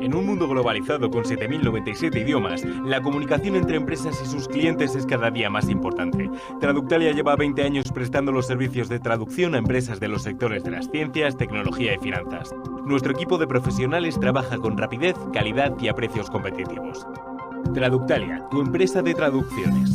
En un mundo globalizado con 7.097 idiomas, la comunicación entre empresas y sus clientes es cada día más importante. Traductalia lleva 20 años prestando los servicios de traducción a empresas de los sectores de las ciencias, tecnología y finanzas. Nuestro equipo de profesionales trabaja con rapidez, calidad y a precios competitivos. Traductalia, tu empresa de traducciones.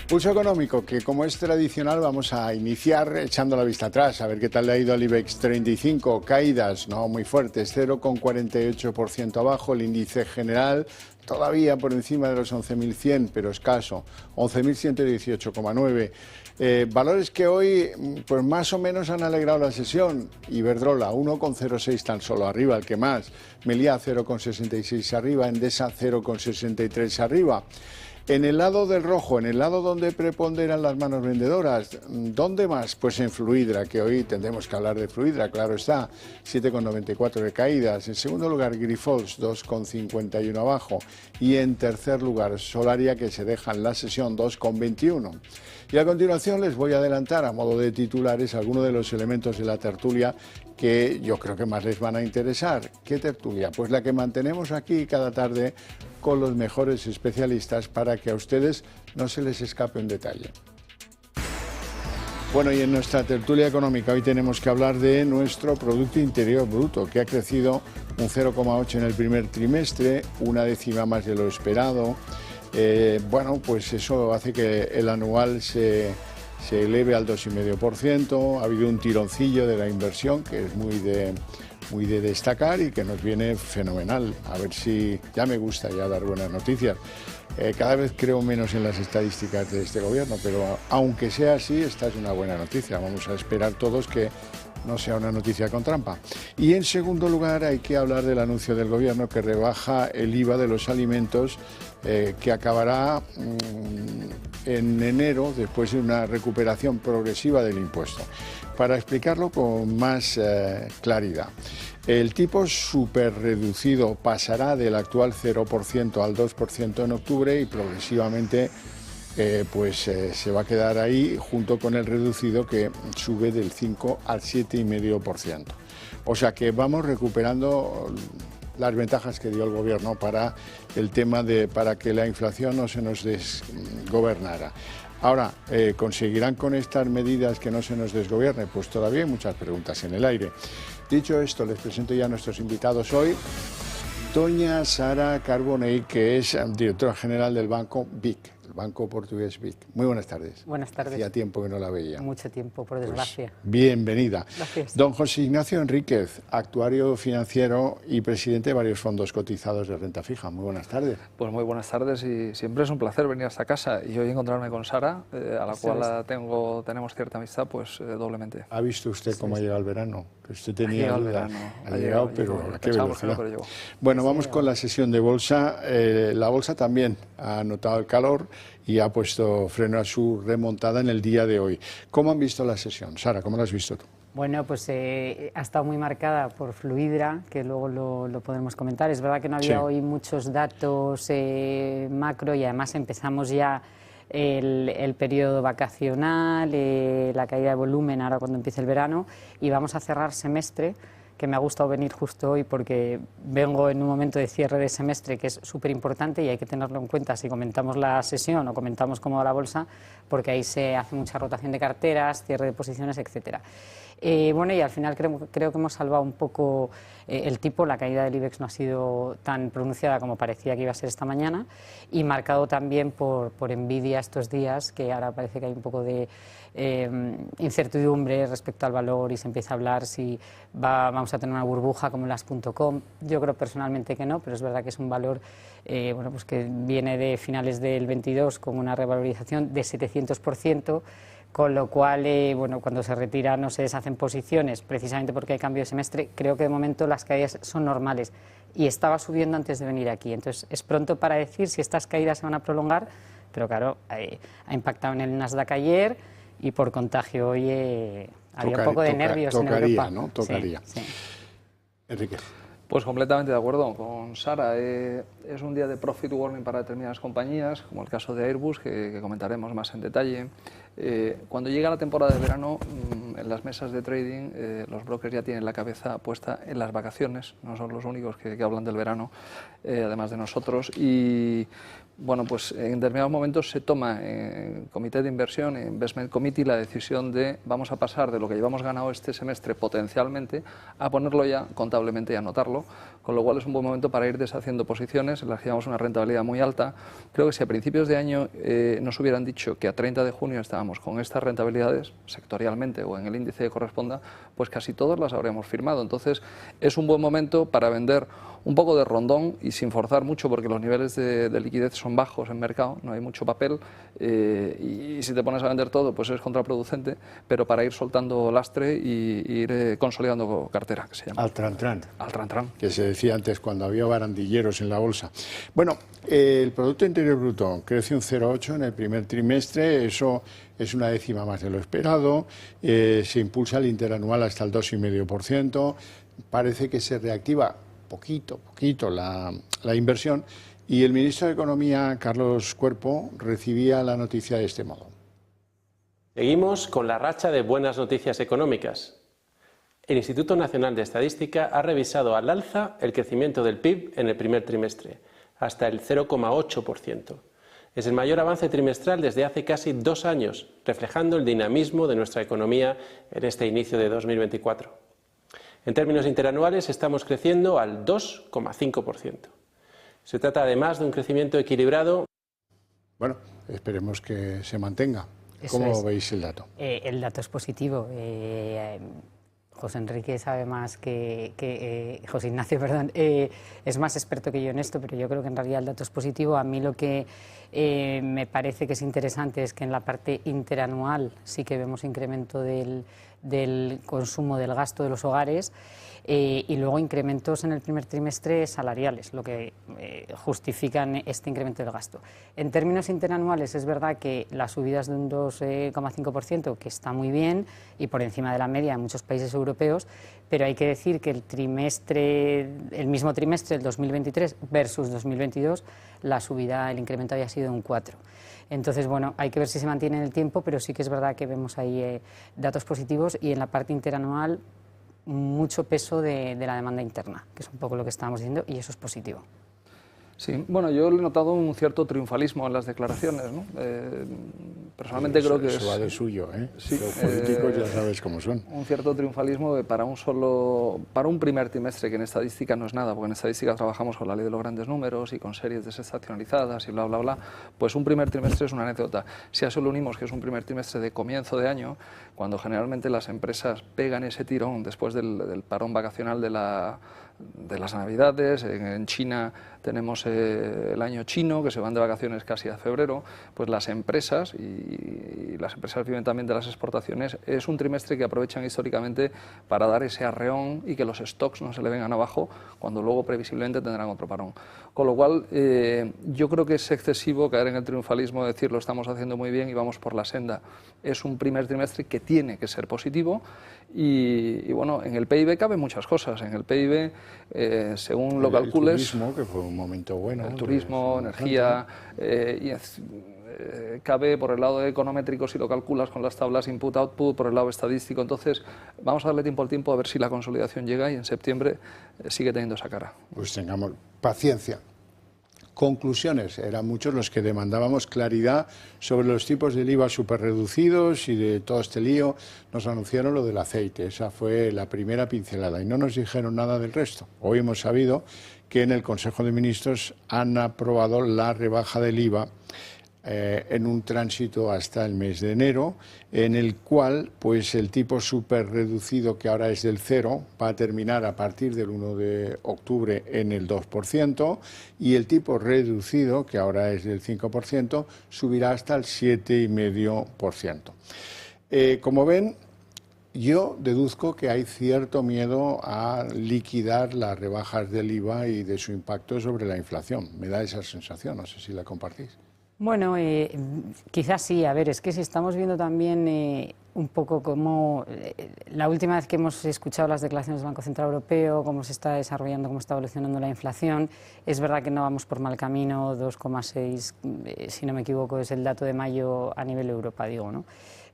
Pulso económico, que como es tradicional vamos a iniciar echando la vista atrás, a ver qué tal le ha ido al IBEX 35, caídas no muy fuertes, 0,48% abajo, el índice general todavía por encima de los 11.100, pero escaso, 11.118,9. Valores que hoy pues más o menos han alegrado la sesión. Iberdrola 1,06 tan solo arriba, el que más, Meliá 0,66 arriba, Endesa 0,63 arriba. En el lado del rojo, en el lado donde preponderan las manos vendedoras, ¿dónde más? Pues en Fluidra, que hoy tendremos que hablar de Fluidra, claro está, 7,94 de caídas. En segundo lugar, Grifols, 2,51 abajo. Y en tercer lugar, Solaria, que se deja en la sesión, 2,21. Y a continuación les voy a adelantar a modo de titulares algunos de los elementos de la tertulia que yo creo que más les van a interesar. ¿Qué tertulia? Pues la que mantenemos aquí cada tarde con los mejores especialistas para que a ustedes no se les escape un detalle. Bueno, y en nuestra tertulia económica hoy tenemos que hablar de nuestro Producto Interior Bruto, que ha crecido un 0,8 en el primer trimestre, una décima más de lo esperado. Bueno, pues eso hace que el anual se eleve al 2,5%. Ha habido un tironcillo de la inversión, que es muy de destacar y que nos viene fenomenal. A ver si ya me gusta ya dar buenas noticias. Cada vez creo menos en las estadísticas de este gobierno, pero aunque sea así, esta es una buena noticia. Vamos a esperar todos que no sea una noticia con trampa. Y en segundo lugar hay que hablar del anuncio del gobierno que rebaja el IVA de los alimentos, que acabará en enero después de una recuperación progresiva del impuesto. Para explicarlo con más claridad, el tipo superreducido pasará del actual 0% al 2% en octubre y progresivamente se va a quedar ahí junto con el reducido que sube del 5 al 7,5%. O sea que vamos recuperando las ventajas que dio el gobierno para el tema para que la inflación no se nos desgobernara. Ahora, ¿conseguirán con estas medidas que no se nos desgobierne? Pues todavía hay muchas preguntas en el aire. Dicho esto, les presento ya a nuestros invitados hoy. Doña Sara Carbonell, que es directora general del banco BIC, el Banco Portugués BIC. Muy buenas tardes. Buenas tardes. Hacía tiempo que no la veía. Mucho tiempo, por desgracia. Pues, bienvenida. Gracias. Don José Ignacio Enríquez, actuario financiero y presidente de varios fondos cotizados de renta fija. Muy buenas tardes. Pues muy buenas tardes y siempre es un placer venir a esta casa y hoy encontrarme con Sara, a la cual tenemos cierta amistad, pues doblemente. ¿Ha visto usted cómo ha llegado el verano? Que usted tenía llegado el dudas. verano. Ha llegado, pero a qué velocidad. Pero llegó. Bueno, vamos con la sesión de bolsa. La bolsa también ha notado el calor y ha puesto freno a su remontada en el día de hoy. ¿Cómo han visto la sesión? Sara, ¿cómo la has visto tú? Bueno, pues ha estado muy marcada por Fluidra, que luego lo podremos comentar. Es verdad que no había hoy muchos datos macro y además empezamos ya el periodo vacacional, la caída de volumen ahora cuando empiece el verano y vamos a cerrar semestre, que me ha gustado venir justo hoy porque vengo en un momento de cierre de semestre que es súper importante y hay que tenerlo en cuenta si comentamos la sesión o comentamos cómo va la bolsa, porque ahí se hace mucha rotación de carteras, cierre de posiciones, etcétera. Bueno, y al final creo que hemos salvado un poco el tipo. La caída del IBEX no ha sido tan pronunciada como parecía que iba a ser esta mañana y marcado también por Nvidia estos días, que ahora parece que hay un poco de incertidumbre respecto al valor y se empieza a hablar si vamos a tener una burbuja como las .com. Yo creo personalmente que no, pero es verdad que es un valor bueno, pues que viene de finales del 22 con una revalorización de 700%, con lo cual bueno, cuando se retira no se deshacen posiciones precisamente porque hay cambio de semestre. Creo que de momento las caídas son normales y estaba subiendo antes de venir aquí, entonces es pronto para decir si estas caídas se van a prolongar, pero claro, ha impactado en el Nasdaq ayer y por contagio hoy había un poco de nervios en Europa. ¿No? Tocaría. Sí, sí. Enrique. Pues completamente de acuerdo con Sara. Es un día de profit warning para determinadas compañías, como el caso de Airbus, que comentaremos más en detalle. Cuando llega la temporada de verano, en las mesas de trading, los brokers ya tienen la cabeza puesta en las vacaciones, no son los únicos que hablan del verano, además de nosotros. Y bueno, pues en determinados momentos se toma en comité de inversión, en Investment Committee, la decisión de vamos a pasar de lo que llevamos ganado este semestre potencialmente a ponerlo ya contablemente y anotarlo, con lo cual es un buen momento para ir deshaciendo posiciones en las que llevamos una rentabilidad muy alta. Creo que si a principios de año nos hubieran dicho que a 30 de junio estábamos con estas rentabilidades, sectorialmente o en el índice que corresponda, pues casi todas las habríamos firmado. Entonces es un buen momento para vender un poco de rondón y sin forzar mucho, porque los niveles de liquidez son bajos en mercado, no hay mucho papel, y si te pones a vender todo pues es contraproducente, pero para ir soltando lastre y ir consolidando cartera, que se llama. Al tran-tran. Al tran-tran. Que se decía antes cuando había barandilleros en la bolsa. Bueno, el Producto Interior Bruto crece un 0,8 en el primer trimestre, eso es una décima más de lo esperado, se impulsa el interanual hasta el 2,5%, parece que se reactiva poquito la inversión, y el ministro de Economía, Carlos Cuerpo, recibía la noticia de este modo. Seguimos con la racha de buenas noticias económicas. El Instituto Nacional de Estadística ha revisado al alza el crecimiento del PIB en el primer trimestre, hasta el 0,8%. Es el mayor avance trimestral desde hace casi 2 años, reflejando el dinamismo de nuestra economía en este inicio de 2024. En términos interanuales estamos creciendo al 2,5%. Se trata además de un crecimiento equilibrado. Bueno, esperemos que se mantenga. ¿Cómo veis el dato? El dato es positivo. José Enrique sabe más José Ignacio, perdón, es más experto que yo en esto, pero yo creo que en realidad el dato es positivo. A mí lo que me parece que es interesante es que en la parte interanual sí que vemos incremento del consumo, del gasto de los hogares, y luego incrementos en el primer trimestre salariales, lo que justifican este incremento del gasto. En términos interanuales es verdad que la subida es de un 2,5%, que está muy bien y por encima de la media en muchos países europeos, pero hay que decir que el mismo trimestre del 2023 versus 2022, la subida, el incremento había sido de un 4%. Entonces, bueno, hay que ver si se mantiene en el tiempo, pero sí que es verdad que vemos ahí datos positivos, y en la parte interanual mucho peso de la demanda interna, que es un poco lo que estábamos diciendo, y eso es positivo. Sí, bueno, yo he notado un cierto triunfalismo en las declaraciones, ¿no? Personalmente creo que eso va de suyo, ¿eh? Sí, los políticos ya sabes cómo son. Un cierto triunfalismo para un primer trimestre, que en estadística no es nada, porque en estadística trabajamos con la ley de los grandes números y con series desestacionalizadas y bla, bla, bla, pues un primer trimestre es una anécdota. Si a eso lo unimos que es un primer trimestre de comienzo de año, cuando generalmente las empresas pegan ese tirón después del parón vacacional de las Navidades, en China tenemos el año chino, que se van de vacaciones casi a febrero, pues las empresas, y las empresas viven también de las exportaciones, es un trimestre que aprovechan históricamente para dar ese arreón y que los stocks no se le vengan abajo, cuando luego previsiblemente tendrán otro parón. Con lo cual, yo creo que es excesivo caer en el triunfalismo, decir lo estamos haciendo muy bien y vamos por la senda. Es un primer trimestre que tiene que ser positivo, y bueno, en el PIB caben muchas cosas. En el PIB, según lo calcules... El turismo, que fue un momento bueno. El turismo, energía, cabe por el lado econométrico si lo calculas con las tablas input-output, por el lado estadístico. Entonces, vamos a darle tiempo al tiempo a ver si la consolidación llega, y en septiembre sigue teniendo esa cara. Pues tengamos paciencia. Conclusiones, eran muchos los que demandábamos claridad sobre los tipos del IVA superreducidos y de todo este lío. Nos anunciaron lo del aceite, esa fue la primera pincelada, y no nos dijeron nada del resto. Hoy hemos sabido que en el Consejo de Ministros han aprobado la rebaja del IVA en un tránsito hasta el mes de enero, en el cual pues el tipo súper reducido, que ahora es del 0, va a terminar a partir del 1 de octubre en el 2%, y el tipo reducido, que ahora es del 5%, subirá hasta el 7,5%. Como ven, yo deduzco que hay cierto miedo a liquidar las rebajas del IVA y de su impacto sobre la inflación. Me da esa sensación, no sé si la compartís. Bueno, quizás sí. A ver, es que si estamos viendo también un poco cómo la última vez que hemos escuchado las declaraciones del Banco Central Europeo, cómo se está desarrollando, cómo está evolucionando la inflación, es verdad que no vamos por mal camino. 2,6, si no me equivoco, es el dato de mayo a nivel Europa, digo, ¿no?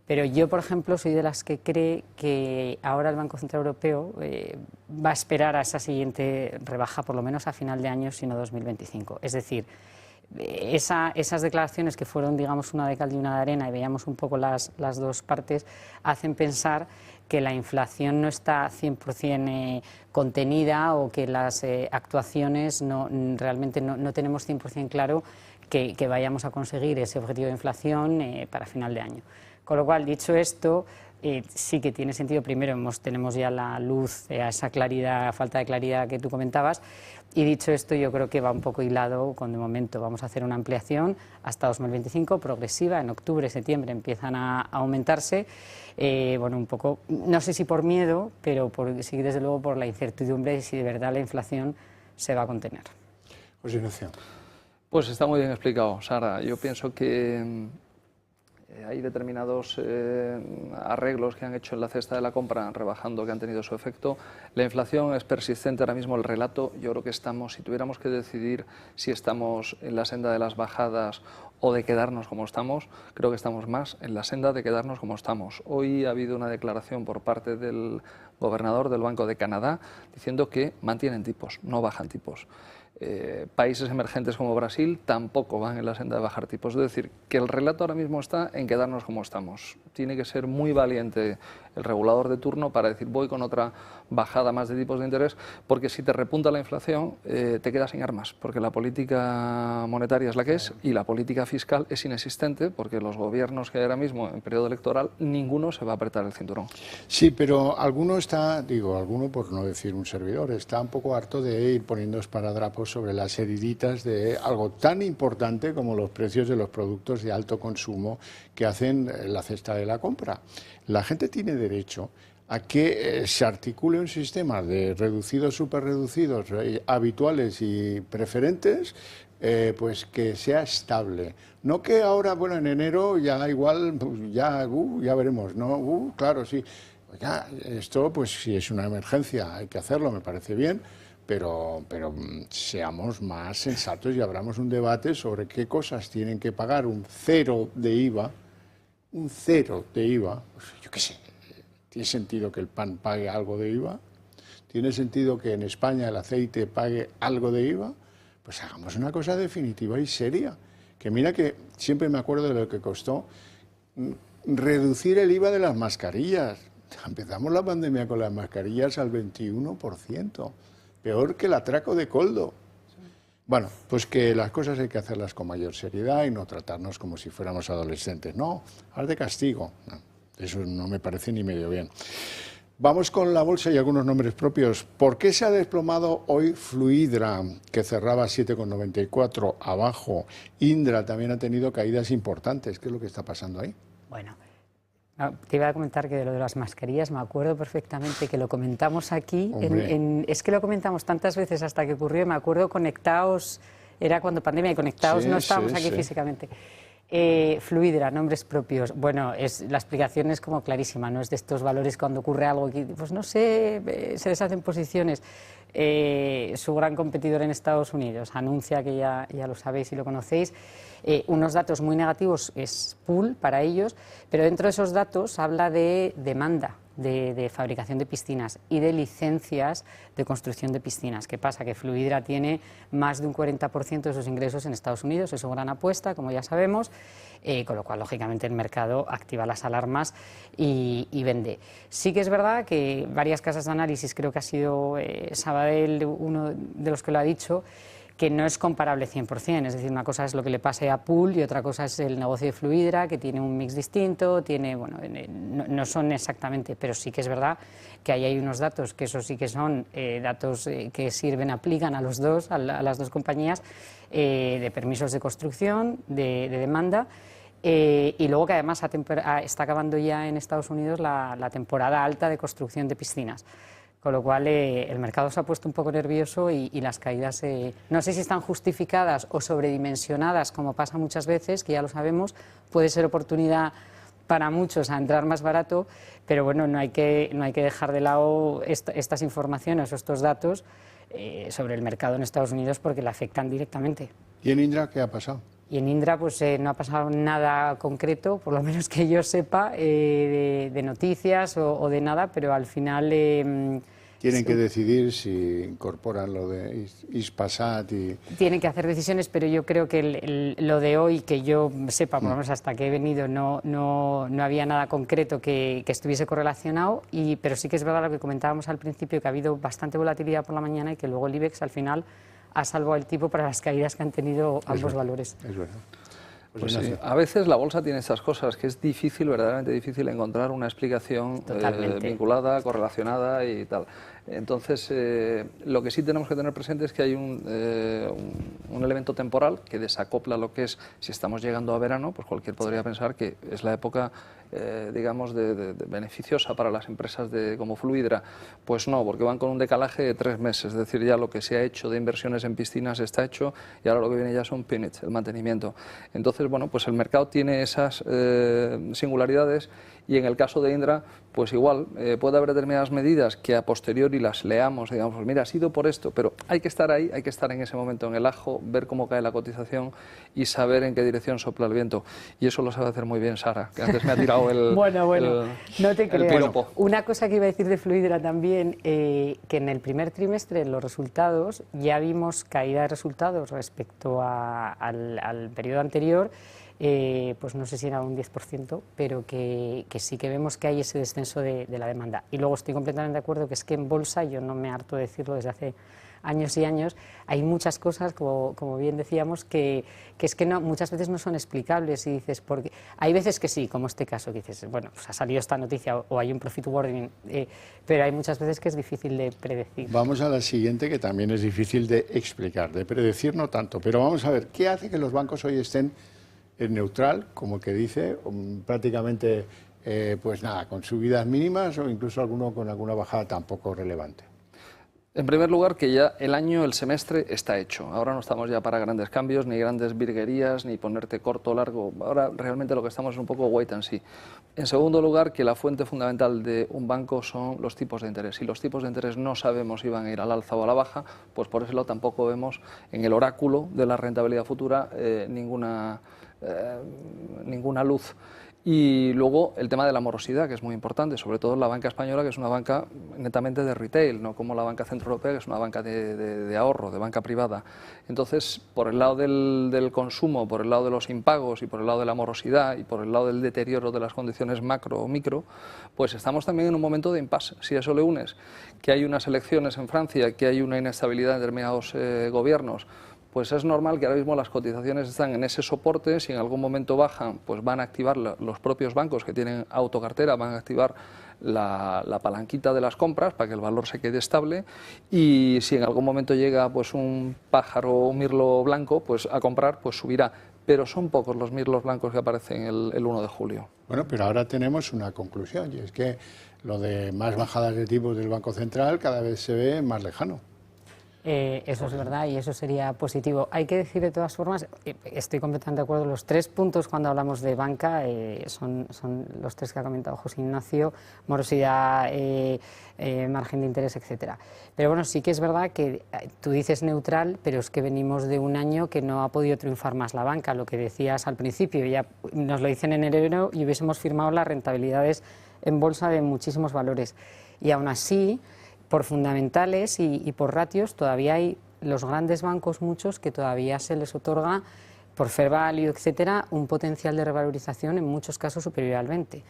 Pero yo, por ejemplo, soy de las que cree que ahora el Banco Central Europeo va a esperar a esa siguiente rebaja, por lo menos a final de año, sino 2025. Es decir, esas declaraciones que fueron, digamos, una de cal y una de arena, y veíamos un poco las dos partes, hacen pensar que la inflación no está 100% contenida, o que las actuaciones realmente no tenemos 100% claro que vayamos a conseguir ese objetivo de inflación para final de año. Con lo cual, dicho esto, sí que tiene sentido. Primero, tenemos ya la luz a esa claridad, falta de claridad que tú comentabas. Y dicho esto, yo creo que va un poco hilado con, de momento, vamos a hacer una ampliación hasta 2025, progresiva. En octubre, septiembre empiezan a aumentarse. Bueno, un poco, no sé si por miedo, pero sí, desde luego, por la incertidumbre de si de verdad la inflación se va a contener. José Ignacio. Pues está muy bien explicado, Sara. Yo pienso que hay determinados arreglos que han hecho en la cesta de la compra, rebajando, que han tenido su efecto. La inflación es persistente ahora mismo. El relato, yo creo que estamos, si tuviéramos que decidir si estamos en la senda de las bajadas o de quedarnos como estamos, creo que estamos más en la senda de quedarnos como estamos. Hoy ha habido una declaración por parte del gobernador del Banco de Canadá diciendo que mantienen tipos, no bajan tipos. Países emergentes como Brasil tampoco van en la senda de bajar tipos. Es decir, que el relato ahora mismo está en quedarnos como estamos. Tiene que ser muy valiente el regulador de turno para decir voy con otra bajada más de tipos de interés, porque si te repunta la inflación te quedas sin armas, porque la política monetaria es la que es y la política fiscal es inexistente, porque los gobiernos que hay ahora mismo en periodo electoral, ninguno se va a apretar el cinturón. Sí, pero alguno por no decir un servidor, está un poco harto de ir poniendo esparadrapos sobre las heriditas de algo tan importante como los precios de los productos de alto consumo que hacen la cesta de la compra. La gente tiene derecho a que se articule un sistema de reducidos, superreducidos, habituales y preferentes, pues que sea estable. No que ahora, bueno, en enero ya igual, pues ya veremos, ¿no? Claro, sí. Oiga, esto, pues si es una emergencia, hay que hacerlo, me parece bien, pero seamos más sensatos y abramos un debate sobre qué cosas tienen que pagar un cero de IVA, pues, yo qué sé. ¿Tiene sentido que el pan pague algo de IVA? ¿Tiene sentido que en España el aceite pague algo de IVA? Pues hagamos una cosa definitiva y seria. Que mira que siempre me acuerdo de lo que costó reducir el IVA de las mascarillas. Empezamos la pandemia con las mascarillas al 21%. Peor que el atraco de Coldo. Bueno, pues que las cosas hay que hacerlas con mayor seriedad y no tratarnos como si fuéramos adolescentes. No, haz de castigo. No. Eso no me parece ni medio bien. Vamos con la bolsa y algunos nombres propios. ¿Por qué se ha desplomado hoy Fluidra, que cerraba 7,94 abajo? Indra también ha tenido caídas importantes. ¿Qué es lo que está pasando ahí? Bueno, te iba a comentar que de lo de las mascarillas me acuerdo perfectamente que lo comentamos aquí. Es que lo comentamos tantas veces hasta que ocurrió. Me acuerdo Conectados, era cuando pandemia, y Conectados no estábamos aquí físicamente. Fluidra, nombres propios. Bueno, la explicación es como clarísima, no es de estos valores cuando ocurre algo que, pues no sé, se deshacen posiciones. Su gran competidor en Estados Unidos anuncia, que ya lo sabéis y lo conocéis, unos datos muy negativos, es Pool para ellos, pero dentro de esos datos habla de demanda de fabricación de piscinas y de licencias de construcción de piscinas. ¿Qué pasa? Que Fluidra tiene más de un 40% de sus ingresos en Estados Unidos, es su gran apuesta, como ya sabemos, con lo cual, lógicamente, el mercado activa las alarmas y vende. Sí que es verdad que varias casas de análisis, creo que ha sido Sabadell uno de los que lo ha dicho, que no es comparable 100%, es decir, una cosa es lo que le pase a Pool y otra cosa es el negocio de Fluidra, que tiene un mix distinto, no son exactamente, pero sí que es verdad que ahí hay unos datos, que esos sí que son datos que aplican a las dos compañías, de permisos de construcción, de demanda, y luego que además está acabando ya en Estados Unidos la temporada alta de construcción de piscinas. Con lo cual el mercado se ha puesto un poco nervioso y las caídas, no sé si están justificadas o sobredimensionadas, como pasa muchas veces, que ya lo sabemos, puede ser oportunidad para muchos a entrar más barato, pero bueno, no hay que dejar de lado estas informaciones o estos datos sobre el mercado en Estados Unidos porque le afectan directamente. ¿Y en Indra qué ha pasado? Y en Indra pues no ha pasado nada concreto, por lo menos que yo sepa, de noticias o de nada, pero al final... Tienen que decidir si incorporan lo de Hispasat y... Tienen que hacer decisiones, pero yo creo que lo de hoy, que yo sepa, por lo menos hasta que he venido, no había nada concreto que estuviese correlacionado, pero sí que es verdad lo que comentábamos al principio, que ha habido bastante volatilidad por la mañana y que luego el IBEX al final ha salvado el tipo para las caídas que han tenido ambos valores. Es verdad. Pues sí, a veces la bolsa tiene estas cosas que es difícil, verdaderamente difícil encontrar una explicación vinculada, correlacionada y tal. Entonces, lo que sí tenemos que tener presente es que hay un elemento temporal que desacopla lo que es, si estamos llegando a verano, pues cualquier podría pensar que es la época, digamos, de beneficiosa para las empresas como Fluidra. Pues no, porque van con un decalaje de 3 meses, es decir, ya lo que se ha hecho de inversiones en piscinas está hecho y ahora lo que viene ya son PINETs, el mantenimiento. Entonces, bueno, pues el mercado tiene esas singularidades y en el caso de Indra, pues igual, puede haber determinadas medidas que a posteriori las leamos, digamos, pues mira, ha sido por esto, pero hay que estar ahí, hay que estar en ese momento en el ajo, ver cómo cae la cotización y saber en qué dirección sopla el viento. Y eso lo sabe hacer muy bien Sara, que antes me ha tirado el Bueno, no te creas. piropo. Una cosa que iba a decir de Fluidra también, que en el primer trimestre los resultados, ya vimos caída de resultados respecto al periodo anterior, pues no sé si era un 10%, pero que sí que vemos que hay ese descenso de la demanda. Y luego estoy completamente de acuerdo que es que en bolsa, yo no me harto de decirlo desde hace años y años, hay muchas cosas, como bien decíamos, que es que no, muchas veces no son explicables y dices, porque hay veces que sí, como este caso, que dices, bueno, pues ha salido esta noticia o hay un profit warning, pero hay muchas veces que es difícil de predecir. Vamos a la siguiente, que también es difícil de explicar, de predecir no tanto, pero vamos a ver, ¿qué hace que los bancos hoy estén en neutral, como que dice, prácticamente, pues nada, con subidas mínimas o incluso alguno con alguna bajada tampoco relevante? En primer lugar, que ya el semestre está hecho. Ahora no estamos ya para grandes cambios, ni grandes virguerías, ni ponerte corto o largo. Ahora realmente lo que estamos es un poco wait and see. En segundo lugar, que la fuente fundamental de un banco son los tipos de interés. Si los tipos de interés no sabemos si van a ir al alza o a la baja, pues por eso tampoco vemos en el oráculo de la rentabilidad futura ninguna luz. Y luego el tema de la morosidad, que es muy importante, sobre todo en la banca española, que es una banca netamente de retail, no como la banca centroeuropea, que es una banca de ahorro, de banca privada. Entonces, por el lado del consumo, por el lado de los impagos y por el lado de la morosidad y por el lado del deterioro de las condiciones macro o micro, pues estamos también en un momento de impasse. Si a eso le unes que hay unas elecciones en Francia, que hay una inestabilidad en determinados gobiernos, pues es normal que ahora mismo las cotizaciones están en ese soporte. Si en algún momento bajan, pues van a activar los propios bancos que tienen autocartera, van a activar la palanquita de las compras para que el valor se quede estable, y si en algún momento llega pues un pájaro o un mirlo blanco pues a comprar, pues subirá. Pero son pocos los mirlos blancos que aparecen el 1 de julio. Bueno, pero ahora tenemos una conclusión, y es que lo de más bajadas de tipos del Banco Central cada vez se ve más lejano. Eso es verdad y eso sería positivo. Hay que decir de todas formas, estoy completamente de acuerdo, los 3 puntos cuando hablamos de banca son los 3 que ha comentado José Ignacio: morosidad, margen de interés, etcétera. Pero bueno, sí que es verdad que tú dices neutral, pero es que venimos de un año que no ha podido triunfar más la banca. Lo que decías al principio, ya nos lo dicen en enero y hubiésemos firmado las rentabilidades en bolsa de muchísimos valores. Y aún así, por fundamentales y por ratios, todavía hay los grandes bancos, muchos, que todavía se les otorga, por fair value, etcétera, un potencial de revalorización en muchos casos superior al 20%,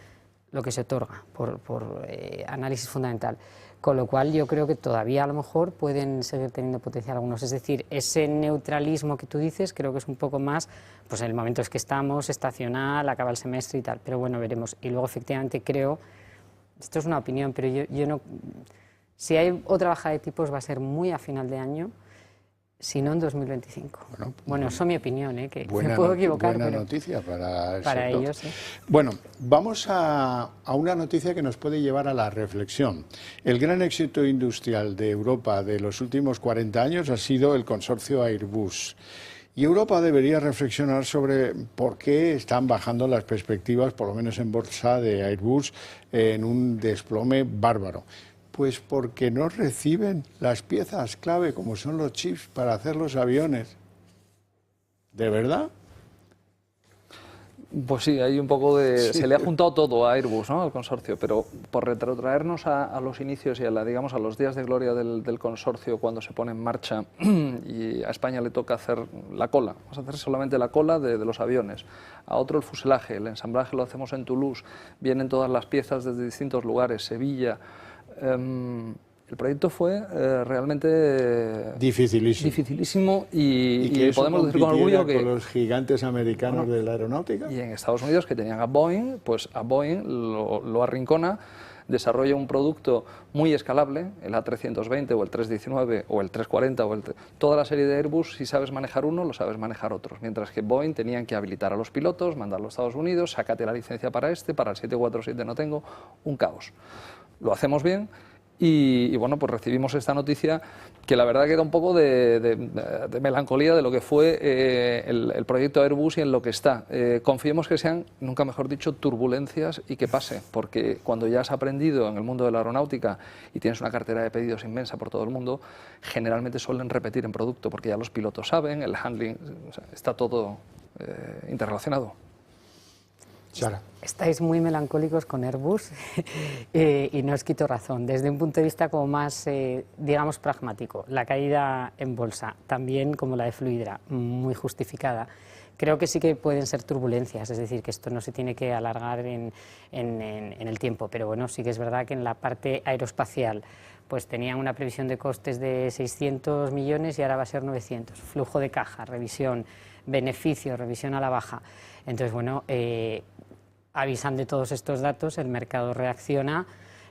lo que se otorga por análisis fundamental. Con lo cual yo creo que todavía a lo mejor pueden seguir teniendo potencial algunos. Es decir, ese neutralismo que tú dices creo que es un poco más, pues en el momento es que estamos, estacional, acaba el semestre y tal, pero bueno, veremos. Y luego efectivamente creo, esto es una opinión, pero yo no... Si hay otra bajada de tipos va a ser muy a final de año Si no en 2025. Bueno, eso es mi opinión, que buena, me puedo equivocar. Buena pero noticia para ellos, sí. Bueno, vamos a una noticia que nos puede llevar a la reflexión. El gran éxito industrial de Europa de los últimos 40 años ha sido el consorcio Airbus. Y Europa debería reflexionar sobre por qué están bajando las perspectivas, por lo menos en bolsa, de Airbus en un desplome bárbaro. Pues porque no reciben las piezas clave, como son los chips, para hacer los aviones. ¿De verdad? Pues sí, hay un poco de... Sí. Se le ha juntado todo a Airbus, ¿no?, al consorcio, pero por retrotraernos a los inicios y a los días de gloria del consorcio, cuando se pone en marcha y a España le toca hacer la cola, vamos a hacer solamente la cola de los aviones, a otro el fuselaje, el ensamblaje lo hacemos en Toulouse, vienen todas las piezas desde distintos lugares, Sevilla... el proyecto fue realmente dificilísimo y que podemos decir con orgullo que con los gigantes americanos de la aeronáutica. Y en Estados Unidos, que tenían a Boeing, pues a Boeing lo arrincona, desarrolla un producto muy escalable, el A320 o el 319 o el 340 toda la serie de Airbus, si sabes manejar uno, lo sabes manejar otros, mientras que Boeing tenían que habilitar a los pilotos, mandarlo a Estados Unidos, sácate la licencia para el 747 no tengo, un caos. Lo hacemos bien y bueno, pues recibimos esta noticia que la verdad que da un poco de melancolía de lo que fue el proyecto Airbus y en lo que está. Confiemos que sean, nunca mejor dicho, turbulencias y que pase, porque cuando ya has aprendido en el mundo de la aeronáutica y tienes una cartera de pedidos inmensa por todo el mundo, generalmente suelen repetir en producto, porque ya los pilotos saben, el handling, o sea, está todo interrelacionado. Sara. Estáis muy melancólicos con Airbus y no os quito razón. Desde un punto de vista como más, digamos, pragmático, la caída en bolsa, también como la de Fluidra, muy justificada. Creo que sí que pueden ser turbulencias, es decir, que esto no se tiene que alargar en el tiempo, pero bueno, sí que es verdad que en la parte aeroespacial pues tenían una previsión de costes de 600 millones y ahora va a ser 900. Flujo de caja, revisión, beneficio, revisión a la baja. Entonces, bueno, avisan de todos estos datos, el mercado reacciona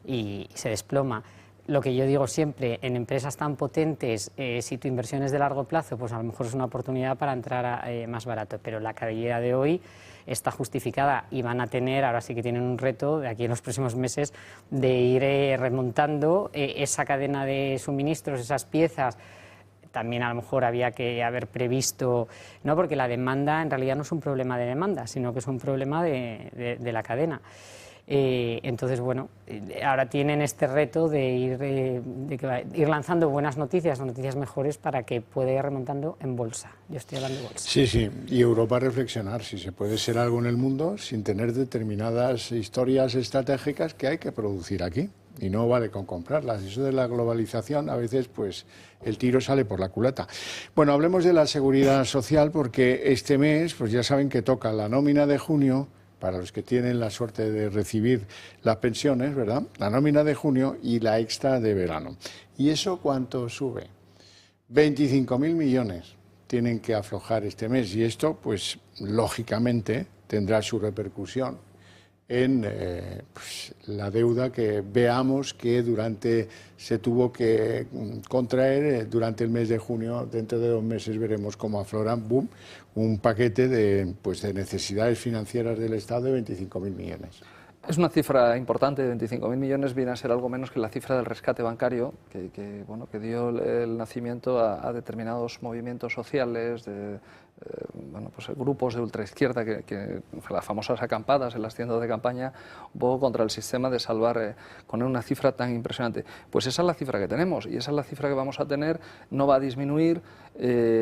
y se desploma. Lo que yo digo siempre, en empresas tan potentes, si tu inversión es de largo plazo, pues a lo mejor es una oportunidad para entrar más barato, pero la caída de hoy está justificada y van a tener, ahora sí que tienen un reto de aquí en los próximos meses, de ir remontando esa cadena de suministros, esas piezas. También a lo mejor había que haber previsto, no, porque la demanda en realidad no es un problema de demanda, sino que es un problema de la cadena. Entonces, bueno, ahora tienen este reto de ir lanzando buenas noticias o noticias mejores para que pueda ir remontando en bolsa. Yo estoy hablando de bolsa. Sí, sí, y Europa reflexionar si se puede ser algo en el mundo sin tener determinadas historias estratégicas que hay que producir aquí. Y no vale con comprarlas. Eso de la globalización, a veces, pues, el tiro sale por la culata. Bueno, hablemos de la seguridad social, porque este mes, pues ya saben que toca la nómina de junio, para los que tienen la suerte de recibir las pensiones, ¿verdad? La nómina de junio y la extra de verano. ¿Y eso cuánto sube? 25.000 millones tienen que aflojar este mes. Y esto, pues, lógicamente, tendrá su repercusión en pues, la deuda que veamos que se tuvo que contraer durante el mes de junio. Dentro de 2 meses veremos cómo afloran, boom, un paquete de necesidades financieras del Estado de 25.000 millones. Es una cifra importante, 25.000 millones viene a ser algo menos que la cifra del rescate bancario, que dio el nacimiento a determinados movimientos sociales, pues grupos de ultraizquierda, que las famosas acampadas en las tiendas de campaña, un poco contra el sistema de salvar, con una cifra tan impresionante. Pues esa es la cifra que tenemos y esa es la cifra que vamos a tener, no va a disminuir.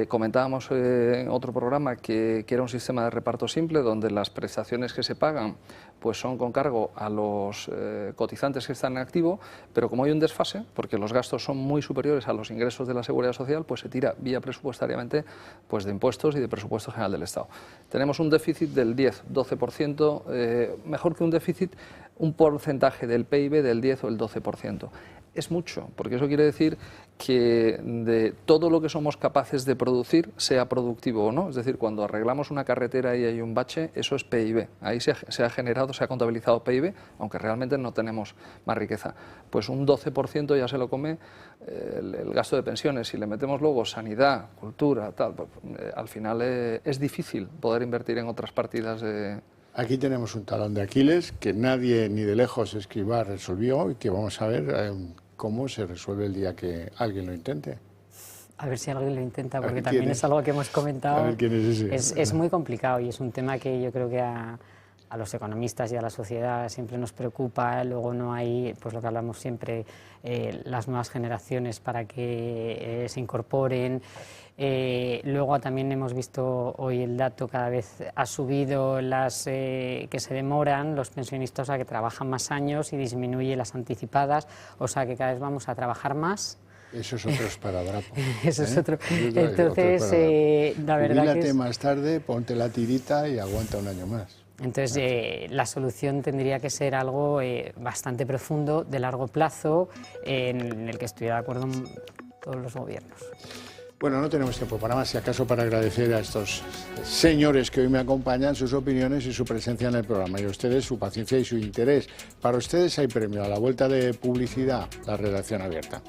Comentábamos en otro programa que era un sistema de reparto simple donde las prestaciones que se pagan pues son con cargo a los cotizantes que están en activo, pero como hay un desfase, porque los gastos son muy superiores a los ingresos de la Seguridad Social, pues se tira vía presupuestariamente pues de impuestos y de presupuesto general del Estado. Tenemos un déficit del 10-12%, mejor que un déficit, un porcentaje del PIB del 10 o el 12%. es mucho, porque eso quiere decir que de todo lo que somos capaces de producir, sea productivo o no. Es decir, cuando arreglamos una carretera y hay un bache, eso es PIB. Ahí se ha generado, se ha contabilizado PIB, aunque realmente no tenemos más riqueza. Pues un 12% ya se lo come el gasto de pensiones. Si le metemos luego sanidad, cultura, tal, pues, al final es difícil poder invertir en otras partidas de... Aquí tenemos un talón de Aquiles que nadie ni de lejos Escrivá resolvió y que vamos a ver cómo se resuelve el día que alguien lo intente. A ver si alguien lo intenta, porque también es algo que hemos comentado. A ver quién es ese. Es muy complicado y es un tema que yo creo que a los economistas y a la sociedad siempre nos preocupa. Luego no hay, pues lo que hablamos siempre, las nuevas generaciones para que se incorporen. Luego también hemos visto hoy el dato, cada vez ha subido las que se demoran, los pensionistas, o sea, que trabajan más años y disminuye las anticipadas, o sea que cada vez vamos a trabajar más. Eso es otro esparadrapo. Eso es otro. Entonces, la verdad que jubílate más tarde, ponte la tirita y aguanta un año más. Entonces, la solución tendría que ser algo bastante profundo, de largo plazo, en el que estoy de acuerdo todos los gobiernos. Bueno, no tenemos tiempo para más, si acaso para agradecer a estos señores que hoy me acompañan sus opiniones y su presencia en el programa, y a ustedes su paciencia y su interés. Para ustedes hay premio. A la vuelta de publicidad, la redacción abierta.